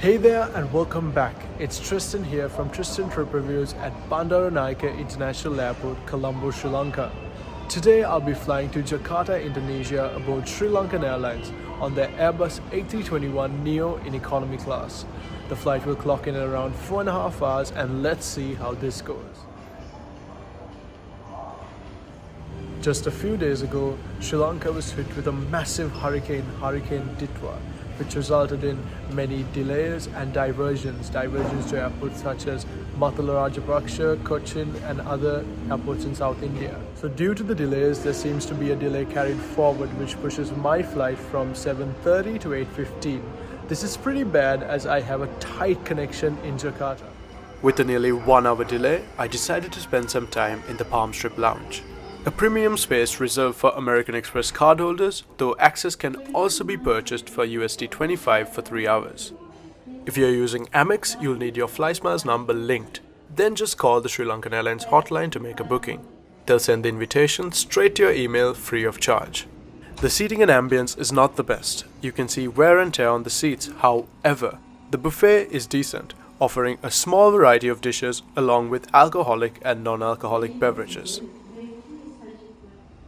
Hey there and welcome back. It's Tristen here from Tristen Trip Reviews at Bandaranaike International Airport, Colombo, Sri Lanka. Today I'll be flying to Jakarta, Indonesia aboard SriLankan Airlines on their Airbus A321neo in economy class. The flight will clock in at around 4.5 hours and let's see how this goes. Just a few days ago, Sri Lanka was hit with a massive hurricane, Hurricane Ditwah, which resulted in many delays and diversions to airports such as Matala Rajapaksa, Cochin and other airports in South India. So due to the delays, there seems to be a delay carried forward which pushes my flight from 7:30 to 8:15. This is pretty bad as I have a tight connection in Jakarta. With a nearly 1 hour delay, I decided to spend some time in the Palm Strip Lounge. A premium space reserved for American Express cardholders, though access can also be purchased for $25 for 3 hours. If you're using Amex, you'll need your FlySmiles number linked. Then just call the Sri Lankan Airlines hotline to make a booking. They'll send the invitation straight to your email free of charge. The seating and ambience is not the best. You can see wear and tear on the seats. However, the buffet is decent, offering a small variety of dishes along with alcoholic and non-alcoholic beverages.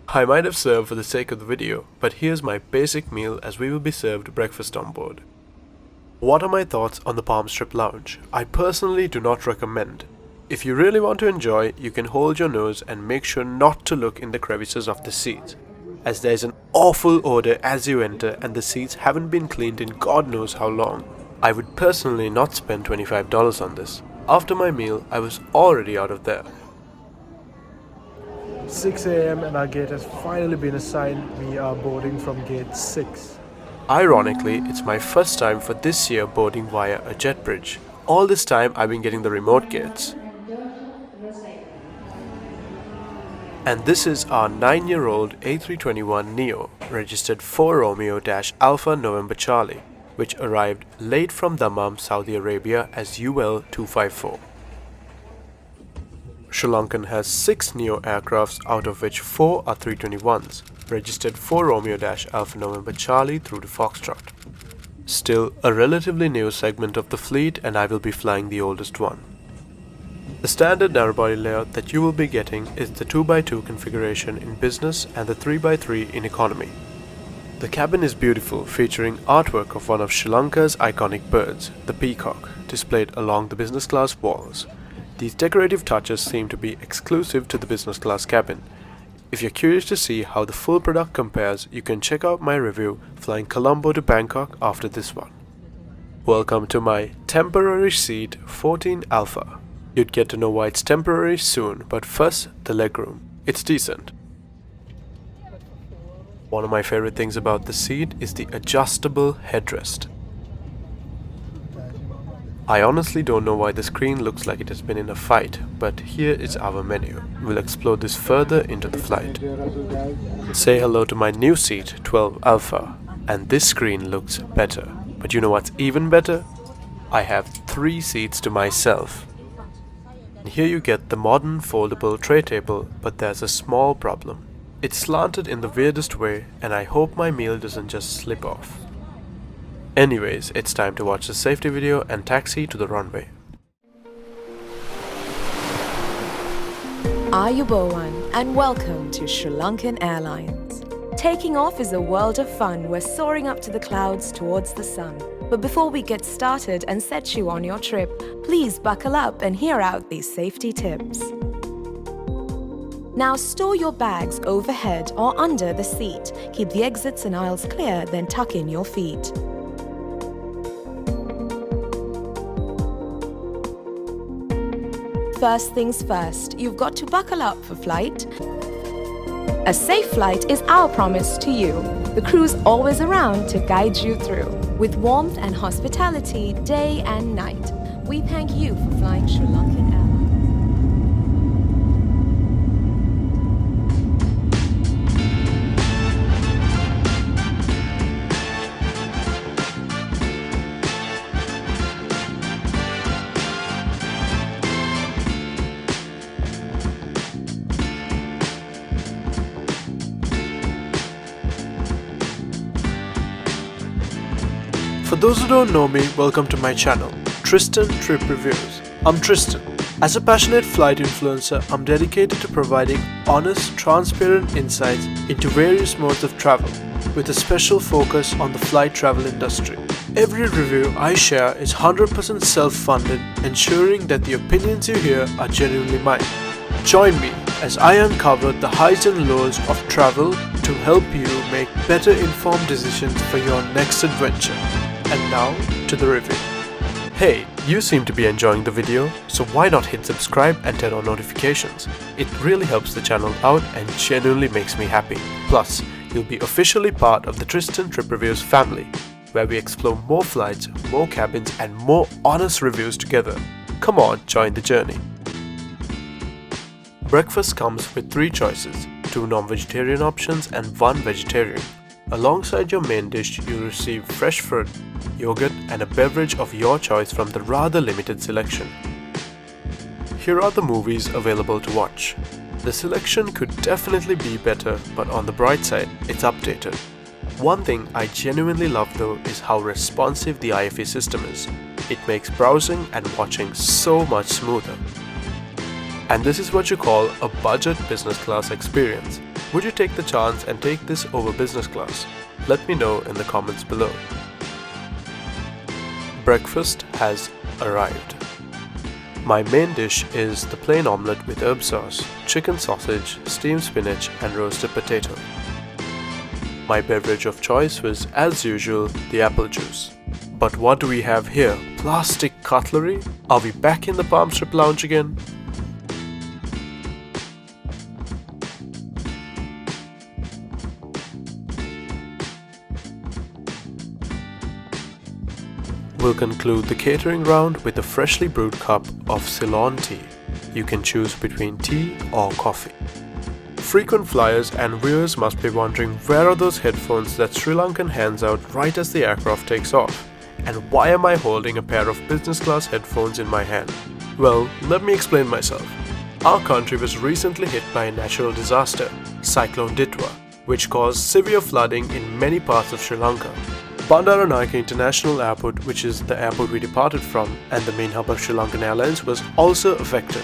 I might have served for the sake of the video, but here's my basic meal as we will be served breakfast on board. What are my thoughts on the Palm Strip Lounge? I personally do not recommend. If you really want to enjoy, you can hold your nose and make sure not to look in the crevices of the seats, as there's an awful odor as you enter and the seats haven't been cleaned in God knows how long. I would personally not spend $25 on this. After my meal, I was already out of there. 6 a.m. and our gate has finally been assigned. We are boarding from gate 6. Ironically, it's my first time for this year boarding via a jet bridge. All this time I've been getting the remote gates. And this is our 9-year-old A321neo, registered 4 Romeo-Alpha November Charlie, which arrived late from Dammam, Saudi Arabia as UL254. Sri Lankan has 6 Neo aircrafts, out of which 4 are 321s, registered 4 Romeo-Alpha November Charlie through to Foxtrot. Still a relatively new segment of the fleet, and I will be flying the oldest one. The standard narrowbody layout that you will be getting is the 2x2 configuration in business and the 3x3 in economy. The cabin is beautiful, featuring artwork of one of Sri Lanka's iconic birds, the peacock, displayed along the business class walls. These decorative touches seem to be exclusive to the business class cabin. If you're curious to see how the full product compares, you can check out my review flying Colombo to Bangkok after this one. Welcome to my temporary seat 14 Alpha. You'd get to know why it's temporary soon, but first the legroom. It's decent. One of my favorite things about the seat is the adjustable headrest. I honestly don't know why the screen looks like it has been in a fight, but here is our menu. We'll explore this further into the flight. Say hello to my new seat, 12 Alpha, and this screen looks better. But you know what's even better? I have 3 seats to myself. And here you get the modern foldable tray table, but there's a small problem. It's slanted in the weirdest way, and I hope my meal doesn't just slip off. Anyways, it's time to watch the safety video and taxi to the runway. Ayubowan and welcome to Sri Lankan Airlines. Taking off is a world of fun. We're soaring up to the clouds towards the sun. But before we get started and set you on your trip, please buckle up and hear out these safety tips. Now store your bags overhead or under the seat. Keep the exits and aisles clear, then tuck in your feet. First things first, you've got to buckle up for flight. A safe flight is our promise to you. The crew's always around to guide you through. With warmth and hospitality day and night, we thank you for flying Sri Lankan Airlines. For those who don't know me, welcome to my channel, Tristen Trip Reviews. I'm Tristen. As a passionate flight influencer, I'm dedicated to providing honest, transparent insights into various modes of travel, with a special focus on the flight travel industry. Every review I share is 100% self-funded, ensuring that the opinions you hear are genuinely mine. Join me as I uncover the highs and lows of travel to help you make better informed decisions for your next adventure. And now to the review. Hey, you seem to be enjoying the video, so why not hit subscribe and turn on notifications? It really helps the channel out and genuinely makes me happy. Plus, you'll be officially part of the Tristen Trip Reviews family, where we explore more flights, more cabins and more honest reviews together. Come on, join the journey. Breakfast comes with 3 choices, 2 non-vegetarian options and 1 vegetarian. Alongside your main dish, you'll receive fresh fruit, yogurt and a beverage of your choice from the rather limited selection. Here are the movies available to watch. The selection could definitely be better, but on the bright side, it's updated. One thing I genuinely love though is how responsive the IFE system is. It makes browsing and watching so much smoother. And this is what you call a budget business class experience. Would you take the chance and take this over business class? Let me know in the comments below. Breakfast has arrived. My main dish is the plain omelette with herb sauce, chicken sausage, steamed spinach and roasted potato. My beverage of choice was, as usual, the apple juice. But what do we have here? Plastic cutlery? Are we back in the Palm Strip Lounge again? We'll conclude the catering round with a freshly brewed cup of Ceylon tea. You can choose between tea or coffee. Frequent flyers and viewers must be wondering, where are those headphones that SriLankan hands out right as the aircraft takes off? And why am I holding a pair of business class headphones in my hand? Well, let me explain myself. Our country was recently hit by a natural disaster, Cyclone Ditwah, which caused severe flooding in many parts of Sri Lanka. Bandaranaike International Airport, which is the airport we departed from and the main hub of SriLankan Airlines, was also affected.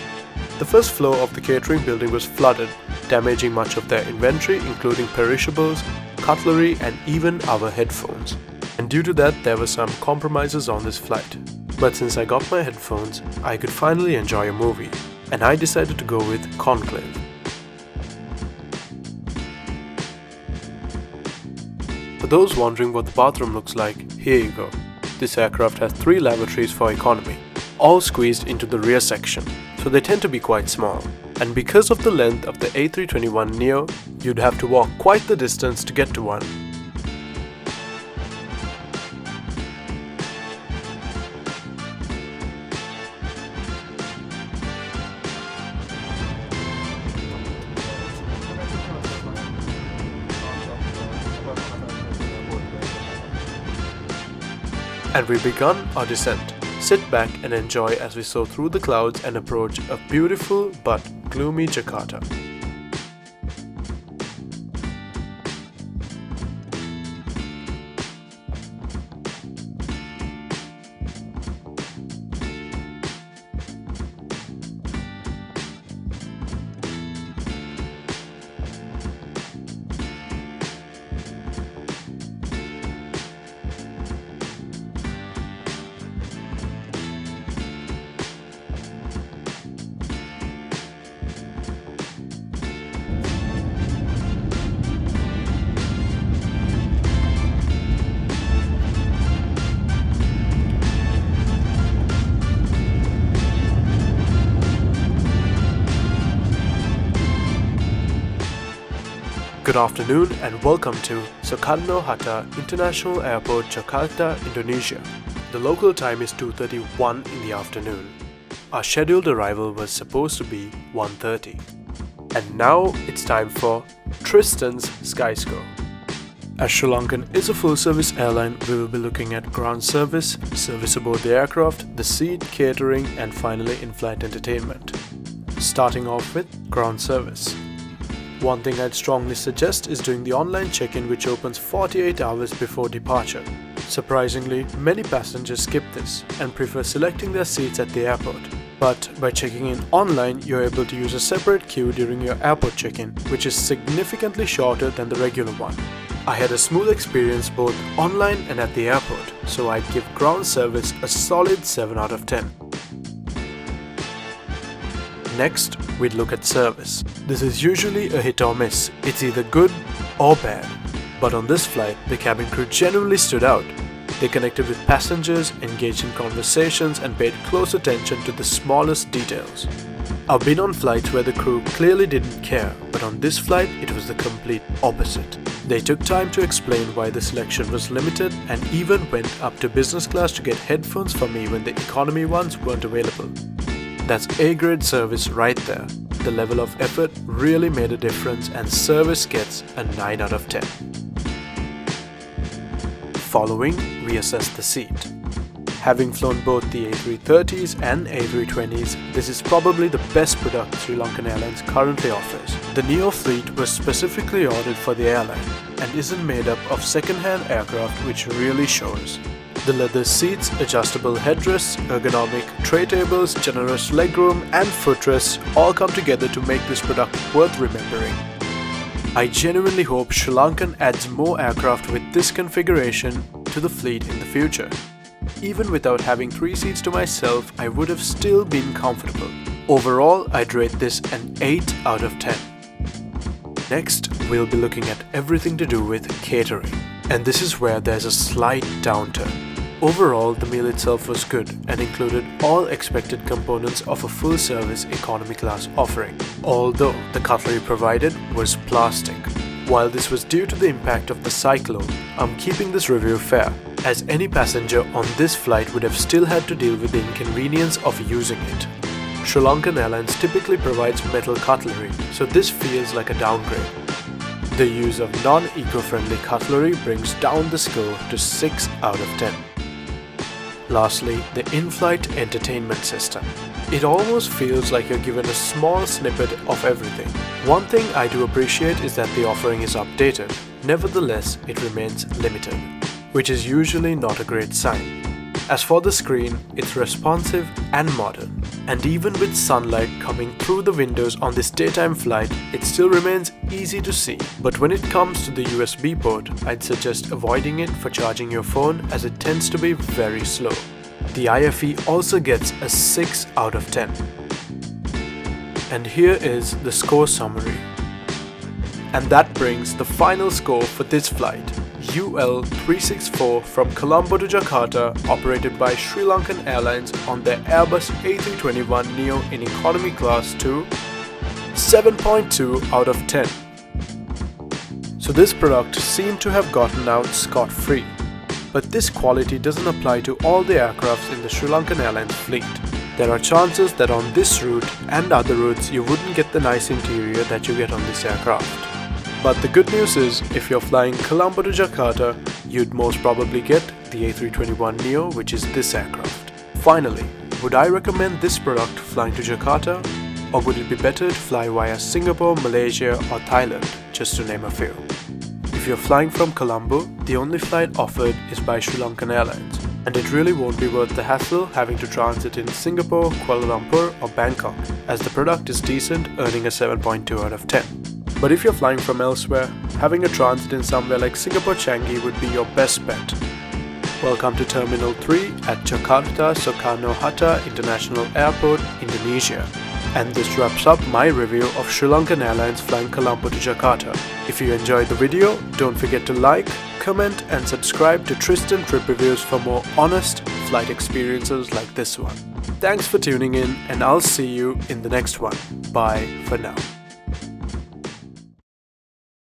The first floor of the catering building was flooded, damaging much of their inventory including perishables, cutlery and even our headphones. And due to that, there were some compromises on this flight. But since I got my headphones, I could finally enjoy a movie, and I decided to go with Conclave. For those wondering what the bathroom looks like, here you go. This aircraft has 3 lavatories for economy, all squeezed into the rear section, so they tend to be quite small. And because of the length of the A321neo, you'd have to walk quite the distance to get to one. And we begun our descent. Sit back and enjoy as we soar through the clouds and approach a beautiful but gloomy Jakarta. Good afternoon and welcome to Soekarno-Hatta International Airport, Jakarta, Indonesia. The local time is 2:31 in the afternoon. Our scheduled arrival was supposed to be 1:30. And now it's time for Tristen's SkyScore. As Sri Lankan is a full-service airline, we will be looking at ground service, service aboard the aircraft, the seat, catering, and finally in-flight entertainment. Starting off with ground service. One thing I'd strongly suggest is doing the online check-in, which opens 48 hours before departure. Surprisingly, many passengers skip this and prefer selecting their seats at the airport. But by checking in online, you're able to use a separate queue during your airport check-in, which is significantly shorter than the regular one. I had a smooth experience both online and at the airport, so I'd give ground service a solid 7 out of 10. Next, we'd look at service. This is usually a hit or miss. It's either good or bad. But on this flight, the cabin crew genuinely stood out. They connected with passengers, engaged in conversations, and paid close attention to the smallest details. I've been on flights where the crew clearly didn't care, but on this flight, it was the complete opposite. They took time to explain why the selection was limited and even went up to business class to get headphones for me when the economy ones weren't available. That's A-grade service right there. The level of effort really made a difference, and service gets a 9 out of 10. Following, we assess the seat. Having flown both the A330s and A320s, this is probably the best product SriLankan Airlines currently offers. The Neo fleet was specifically ordered for the airline and isn't made up of second-hand aircraft, which really shows. The leather seats, adjustable headrests, ergonomic tray tables, generous legroom and footrests all come together to make this product worth remembering. I genuinely hope SriLankan adds more aircraft with this configuration to the fleet in the future. Even without having 3 seats to myself, I would have still been comfortable. Overall, I'd rate this an 8 out of 10. Next, we'll be looking at everything to do with catering. And this is where there's a slight downturn. Overall, the meal itself was good and included all expected components of a full-service economy class offering, although the cutlery provided was plastic. While this was due to the impact of the cyclone, I'm keeping this review fair, as any passenger on this flight would have still had to deal with the inconvenience of using it. SriLankan Airlines typically provides metal cutlery, so this feels like a downgrade. The use of non-eco-friendly cutlery brings down the score to 6 out of 10. Lastly, the Inflight Entertainment system. It almost feels like you're given a small snippet of everything. One thing I do appreciate is that the offering is updated. Nevertheless, it remains limited, which is usually not a great sign. As for the screen, it's responsive and modern. And even with sunlight coming through the windows on this daytime flight, it still remains easy to see. But when it comes to the USB port, I'd suggest avoiding it for charging your phone, as it tends to be very slow. The IFE also gets a 6 out of 10. And here is the score summary. And that brings the final score for this flight. UL 364 from Colombo to Jakarta, operated by SriLankan Airlines on their Airbus A321neo in economy class to 7.2 out of 10. So this product seemed to have gotten out scot-free. But this quality doesn't apply to all the aircrafts in the SriLankan Airlines fleet. There are chances that on this route and other routes you wouldn't get the nice interior that you get on this aircraft. But the good news is, if you're flying Colombo to Jakarta, you'd most probably get the A321neo, which is this aircraft. Finally, would I recommend this product flying to Jakarta? Or would it be better to fly via Singapore, Malaysia or Thailand, just to name a few? If you're flying from Colombo, the only flight offered is by SriLankan Airlines, and it really won't be worth the hassle having to transit in Singapore, Kuala Lumpur or Bangkok, as the product is decent, earning a 7.2 out of 10. But if you're flying from elsewhere, having a transit in somewhere like Singapore Changi would be your best bet. Welcome to Terminal 3 at Jakarta Soekarno-Hatta International Airport, Indonesia. And this wraps up my review of SriLankan Airlines flying Colombo to Jakarta. If you enjoyed the video, don't forget to like, comment and subscribe to Tristen Trip Reviews for more honest flight experiences like this one. Thanks for tuning in, and I'll see you in the next one. Bye for now.